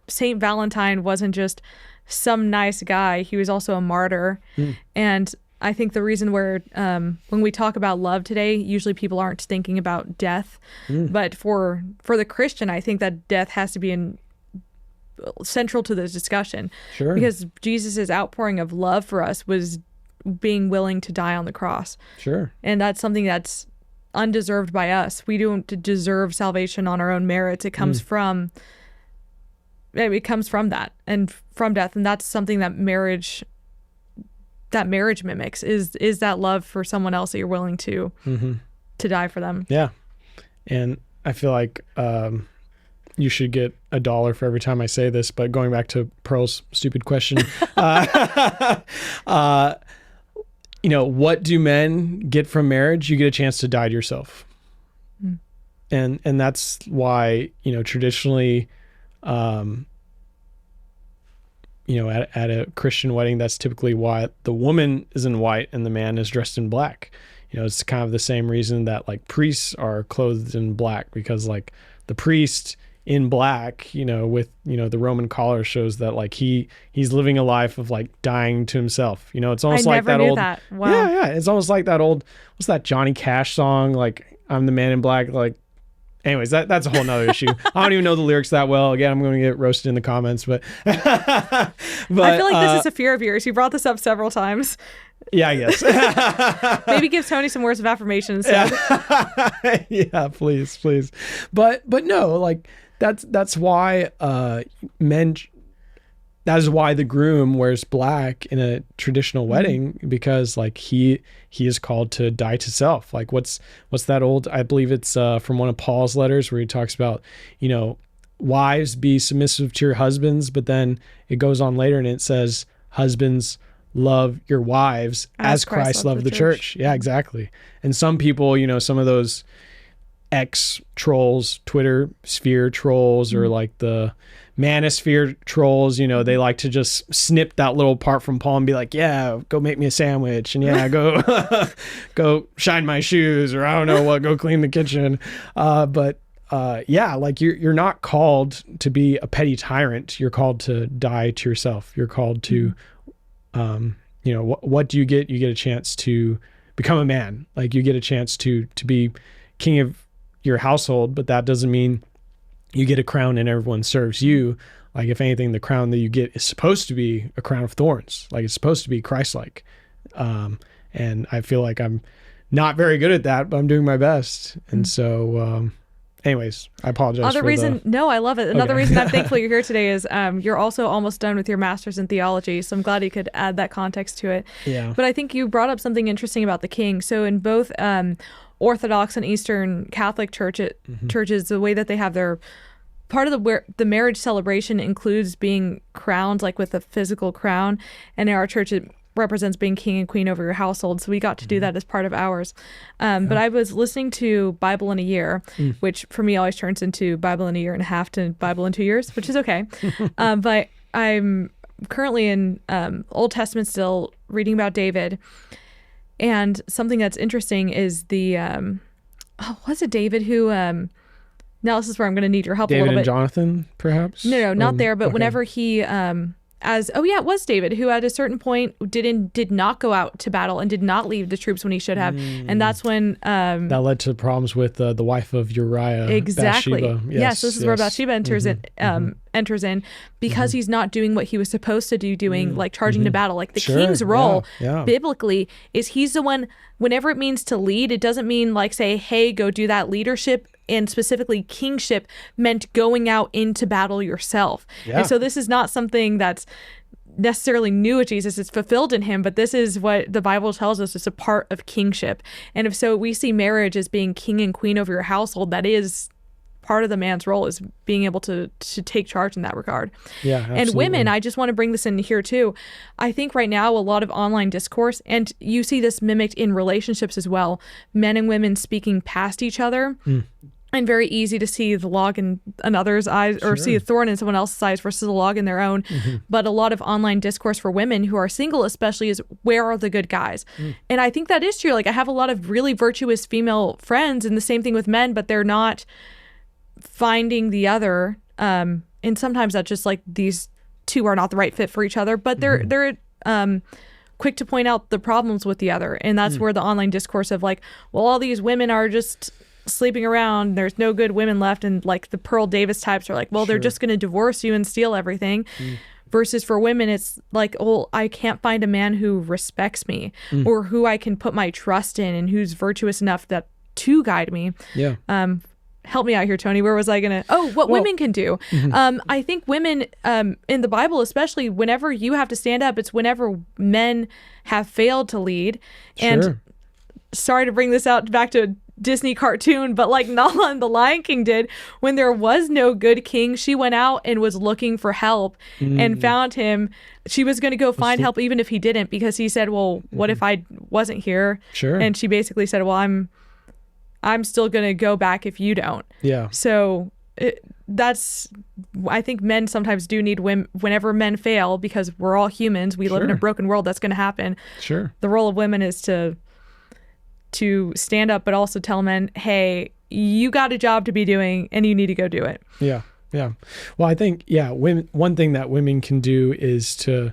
[SPEAKER 1] Saint Valentine wasn't just some nice guy. He was also a martyr. And I think the reason where when we talk about love today, usually people aren't thinking about death. But for the Christian, I think that death has to be central to this discussion.
[SPEAKER 2] Sure.
[SPEAKER 1] Because Jesus' outpouring of love for us was being willing to die on the cross.
[SPEAKER 2] Sure.
[SPEAKER 1] And that's something that's undeserved by us. We don't deserve salvation on our own merits. It comes from that and from death. And that's something that marriage mimics is that love for someone else that you're willing to die for them.
[SPEAKER 2] Yeah. And I feel like you should get $1 for every time I say this, but going back to Pearl's stupid question, what do men get from marriage? You get a chance to die to yourself. And that's why, traditionally, at a Christian wedding, that's typically why the woman is in white and the man is dressed in black. It's kind of the same reason that like priests are clothed in black, because like the priest in black, with, the Roman collar shows that like he's living a life of like dying to himself. It's almost like that old,
[SPEAKER 1] that. Wow.
[SPEAKER 2] Yeah. It's almost like that old, what's that Johnny Cash song? Like, I'm the man in black. Like, anyways, that's a whole nother issue. I don't even know the lyrics that well. Again, I'm going to get roasted in the comments, but
[SPEAKER 1] I feel like this is a fear of yours. You brought this up several times.
[SPEAKER 2] Yeah, I guess.
[SPEAKER 1] Maybe give Tony some words of affirmation instead.
[SPEAKER 2] Yeah, please. But no, like that's why men. That is why the groom wears black in a traditional wedding, because like he is called to die to self. Like what's that old? I believe it's from one of Paul's letters where he talks about, wives, be submissive to your husbands, but then it goes on later and it says, husbands, love your wives as Christ loved the church. Yeah, exactly. And some people, some of those X trolls, Twitter sphere trolls, or like the manosphere trolls, they like to just snip that little part from Paul and be like, yeah, go make me a sandwich, and yeah, go go shine my shoes, or I don't know what, go clean the kitchen. But like you're not called to be a petty tyrant. You're called to die to yourself. You're called to, what do you get? You get a chance to become a man. Like you get a chance to be king of your household, but that doesn't mean you get a crown and everyone serves you. Like if anything, the crown that you get is supposed to be a crown of thorns. Like it's supposed to be Christ-like. And I feel like I'm not very good at that, but I'm doing my best. And so, anyways, I apologize.
[SPEAKER 1] No, I love it. Another reason I'm thankful you're here today is you're also almost done with your master's in theology. So I'm glad you could add that context to it.
[SPEAKER 2] Yeah.
[SPEAKER 1] But I think you brought up something interesting about the king. So in both Orthodox and Eastern Catholic churches, the way that they have their part of the marriage celebration includes being crowned, like with a physical crown. And in our church, it represents being king and queen over your household. So we got to do that as part of ours. But I was listening to Bible in a Year, which for me always turns into Bible in a year and a half to Bible in 2 years, which is okay. But I'm currently in Old Testament still reading about David. And something that's interesting is was it David who, now this is where I'm going to need your help a little bit.
[SPEAKER 2] David and Jonathan, perhaps?
[SPEAKER 1] No, not there. But whenever he, it was David who at a certain point did not go out to battle and did not leave the troops when he should have. And that's when that
[SPEAKER 2] led to problems with the wife of Uriah.
[SPEAKER 1] Exactly.
[SPEAKER 2] Bathsheba.
[SPEAKER 1] Yes, this is where Bathsheba enters in because he's not doing what he was supposed to doing like charging to battle. Like the king's role biblically is he's the one, whenever it means to lead, it doesn't mean like say, hey, go do that. Leadership and specifically kingship meant going out into battle yourself. Yeah. And so this is not something that's necessarily new with Jesus. It's fulfilled in him, but this is what the Bible tells us is a part of kingship. And if so, we see marriage as being king and queen over your household. That is part of the man's role, is being able to take charge in that regard.
[SPEAKER 2] Yeah, absolutely.
[SPEAKER 1] And women, I just want to bring this in here too. I think right now a lot of online discourse, and you see this mimicked in relationships as well, men and women speaking past each other. And very easy to see the log in another's eyes, or see a thorn in someone else's eyes versus a log in their own. But a lot of online discourse for women who are single especially is, where are the good guys? And I think that is true. Like I have a lot of really virtuous female friends, and the same thing with men, but they're not finding the other. And sometimes that's just like these two are not the right fit for each other, but they're quick to point out the problems with the other. And that's where the online discourse of like, well, all these women are just sleeping around, there's no good women left, and like the Pearl Davis types are like, well, they're just going to divorce you and steal everything. Versus for women, it's like, oh, I can't find a man who respects me or who I can put my trust in and who's virtuous enough to guide me. Help me out here, Tony. Where was I going to? What women can do. I think women in the Bible, especially, whenever you have to stand up, it's whenever men have failed to lead. And sorry to bring this out back to a Disney cartoon, but like Nala and the Lion King did, when there was no good king, she went out and was looking for help and found him. She was going to go find help even if he didn't, because he said, well, what if I wasn't here? And she basically said, well, I'm still going to go back if you don't. So I think men sometimes do need women whenever men fail, because we're all humans. We live in a broken world. That's going to happen. The role of women is to stand up, but also tell men, hey, you got a job to be doing and you need to go do it.
[SPEAKER 2] Well, I think, women, one thing that women can do is to,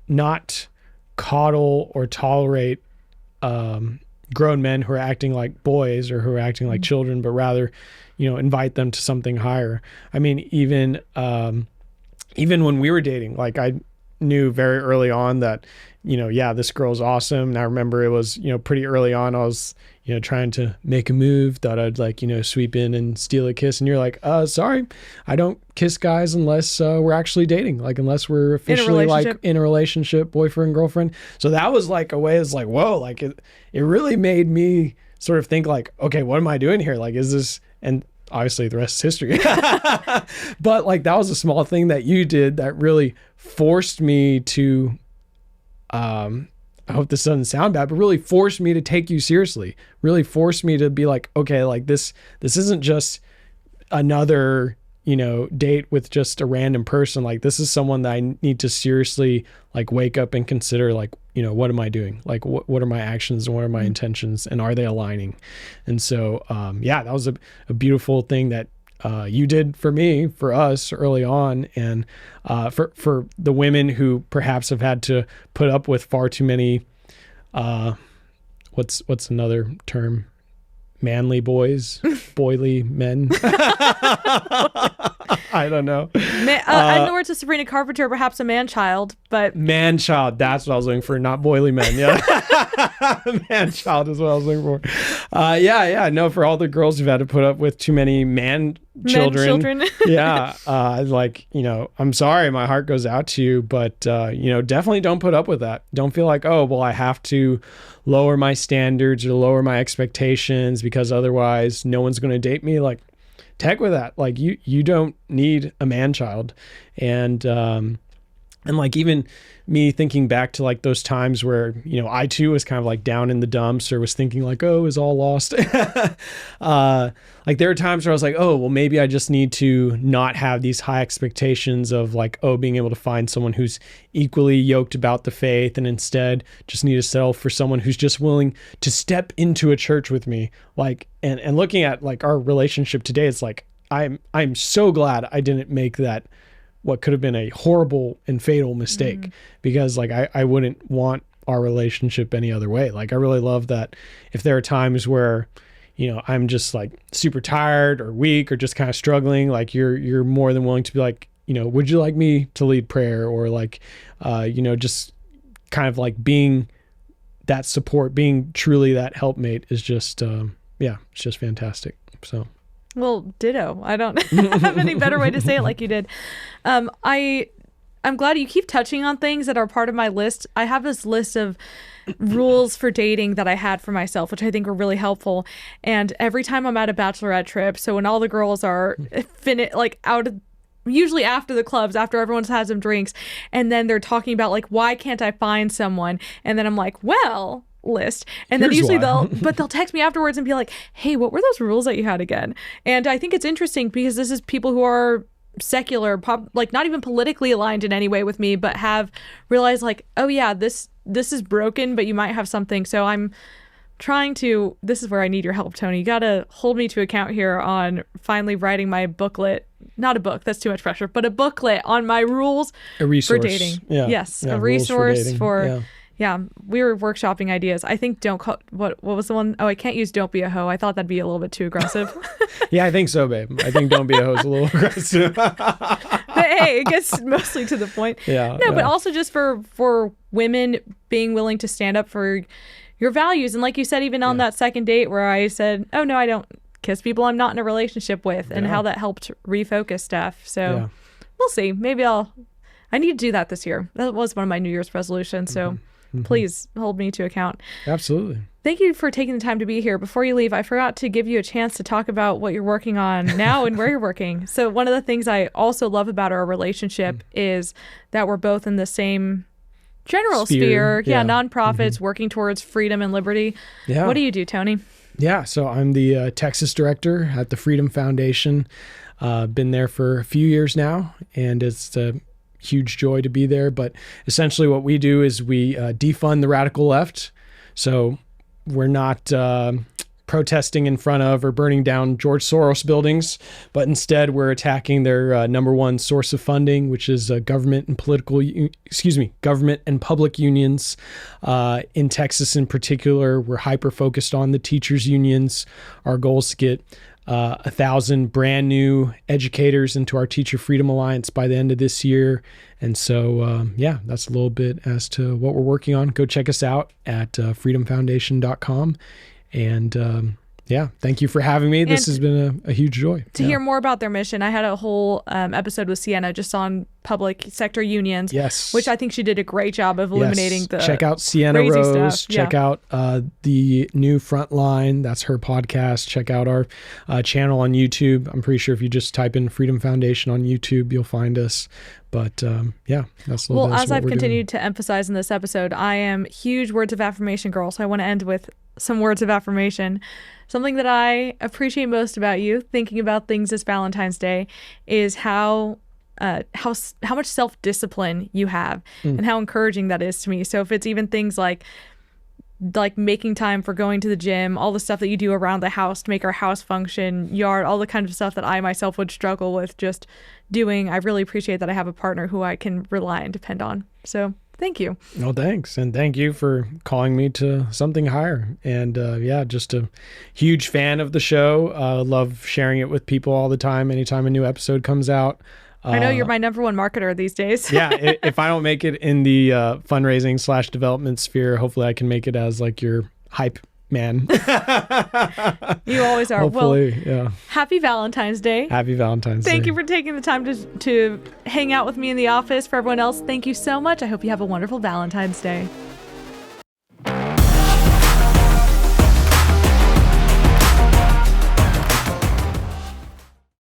[SPEAKER 2] not coddle or tolerate grown men who are acting like boys or who are acting like children, but rather, invite them to something higher. I mean, even when we were dating, like I knew very early on that, this girl's awesome. And I remember it was, pretty early on, I was, trying to make a move, thought I'd like, sweep in and steal a kiss. And you're like, sorry, I don't kiss guys unless we're actually dating, like unless we're officially like in a relationship, boyfriend, girlfriend. So that was like a way, it's like, whoa, like it really made me sort of think like, okay, what am I doing here? Like, is this, and obviously the rest is history. But like, that was a small thing that you did that really forced me to, I hope this doesn't sound bad, but really forced me to take you seriously, really forced me to be like, okay, like this isn't just another, date with just a random person. Like, this is someone that I need to seriously like wake up and consider, like, what am I doing? Like, what are my actions and what are my intentions, and are they aligning? And so, that was a beautiful thing that you did for me, for us early on. And for the women who perhaps have had to put up with far too many, what's another term? Manly boys, boily men. I don't know.
[SPEAKER 1] I know it's a Sabrina Carpenter, perhaps a man-child, but...
[SPEAKER 2] Man-child, that's what I was looking for, not boily men. Yeah. Man-child is what I was looking for. No, for all the girls who've had to put up with too many children. Yeah. I'm sorry, my heart goes out to you, but, definitely don't put up with that. Don't feel like, oh, well, I have to lower my standards or lower my expectations because otherwise no one's going to date me. Like, heck with that. Like, you don't need a man-child. And like, even me thinking back to like those times where, I too was kind of like down in the dumps or was thinking like, oh, it's all lost. Like, there are times where I was like, oh, well, maybe I just need to not have these high expectations of like, oh, being able to find someone who's equally yoked about the faith, and instead just need to settle for someone who's just willing to step into a church with me. Like, and looking at like our relationship today, it's like, I'm so glad I didn't make that what could have been a horrible and fatal mistake, because like I wouldn't want our relationship any other way. Like, I really love that if there are times where, I'm just like super tired or weak or just kind of struggling, like you're more than willing to be like, would you like me to lead prayer, or like, just kind of like being that support, being truly that helpmate is just, it's just fantastic. So.
[SPEAKER 1] Well, ditto. I don't have any better way to say it like you did. I'm glad you keep touching on things that are part of my list. I have this list of rules for dating that I had for myself, which I think are really helpful. And every time I'm at a bachelorette trip, so when all the girls are usually after the clubs, after everyone's had some drinks, and then they're talking about like, why can't I find someone? And then I'm like, well, list. And then usually they'll text me afterwards and be like, hey, what were those rules that you had again? And I think it's interesting because this is people who are secular, like not even politically aligned in any way with me, but have realized like, oh yeah, this is broken, but you might have something. So I'm trying to, this is where I need your help, Tony. You got to hold me to account here on finally writing my booklet. Not a book, that's too much pressure, but a booklet on my rules for dating.
[SPEAKER 2] Yeah.
[SPEAKER 1] Yes,
[SPEAKER 2] yeah,
[SPEAKER 1] a resource
[SPEAKER 2] for
[SPEAKER 1] yeah, we were workshopping ideas. I think what was the one? Oh, I can't use don't be a hoe. I thought that'd be a little bit too aggressive.
[SPEAKER 2] Yeah, I think so, babe. I think don't be a hoe is a little aggressive.
[SPEAKER 1] But hey, it gets mostly to the point.
[SPEAKER 2] Yeah.
[SPEAKER 1] No, but also just for women being willing to stand up for your values. And like you said, even on that second date where I said, oh no, I don't kiss people I'm not in a relationship with, and how that helped refocus stuff. So we'll see. Maybe I need to do that this year. That was one of my New Year's resolutions. So please hold me to account.
[SPEAKER 2] Absolutely.
[SPEAKER 1] Thank you for taking the time to be here. Before you leave, I forgot to give you a chance to talk about what you're working on now and where you're working. So one of the things I also love about our relationship is that we're both in the same general sphere. Nonprofits working towards freedom and liberty. Yeah. What do you do, Tony?
[SPEAKER 2] Yeah, so I'm the Texas director at the Freedom Foundation. Been there for a few years now, and it's a huge joy to be there. But essentially what we do is we defund the radical left. So we're not protesting in front of or burning down George Soros buildings, but instead we're attacking their number one source of funding, which is government and public unions. In Texas in particular, we're hyper focused on the teachers unions. Our goal is to get 1,000 brand new educators into our Teacher Freedom Alliance by the end of this year. And so, that's a little bit as to what we're working on. Go check us out at freedomfoundation.com. And Yeah. Thank you for having me. This has been a huge joy.
[SPEAKER 1] To hear more about their mission, I had a whole episode with Sienna just on public sector unions.
[SPEAKER 2] Yes.
[SPEAKER 1] Which I think she did a great job of illuminating the
[SPEAKER 2] Check out Sienna
[SPEAKER 1] crazy
[SPEAKER 2] Rose.
[SPEAKER 1] stuff.
[SPEAKER 2] Check out the new Frontline. That's her podcast. Check out our channel on YouTube. I'm pretty sure if you just type in Freedom Foundation on YouTube, you'll find us. But that's a little bit.
[SPEAKER 1] Well, as I've continued to emphasize in this episode, I am huge words of affirmation girl. So I want to end with some words of affirmation. Something that I appreciate most about you, thinking about things this Valentine's Day, is how much self-discipline you have and how encouraging that is to me. So if it's even things like making time for going to the gym, all the stuff that you do around the house to make our house function, yard, all the kind of stuff that I myself would struggle with just doing, I really appreciate that I have a partner who I can rely and depend on. So thank you.
[SPEAKER 2] Well, thanks. And thank you for calling me to something higher. And just a huge fan of the show. Love sharing it with people all the time. Anytime a new episode comes out.
[SPEAKER 1] I know you're my number one marketer these days.
[SPEAKER 2] Yeah. If I don't make it in the fundraising / development sphere, hopefully I can make it as like your hype man.
[SPEAKER 1] You always are.
[SPEAKER 2] Hopefully, yeah.
[SPEAKER 1] Happy Valentine's Day.
[SPEAKER 2] Happy Valentine's Day.
[SPEAKER 1] Thank you for taking the time to hang out with me in the office. For everyone else, thank you so much. I hope you have a wonderful Valentine's Day.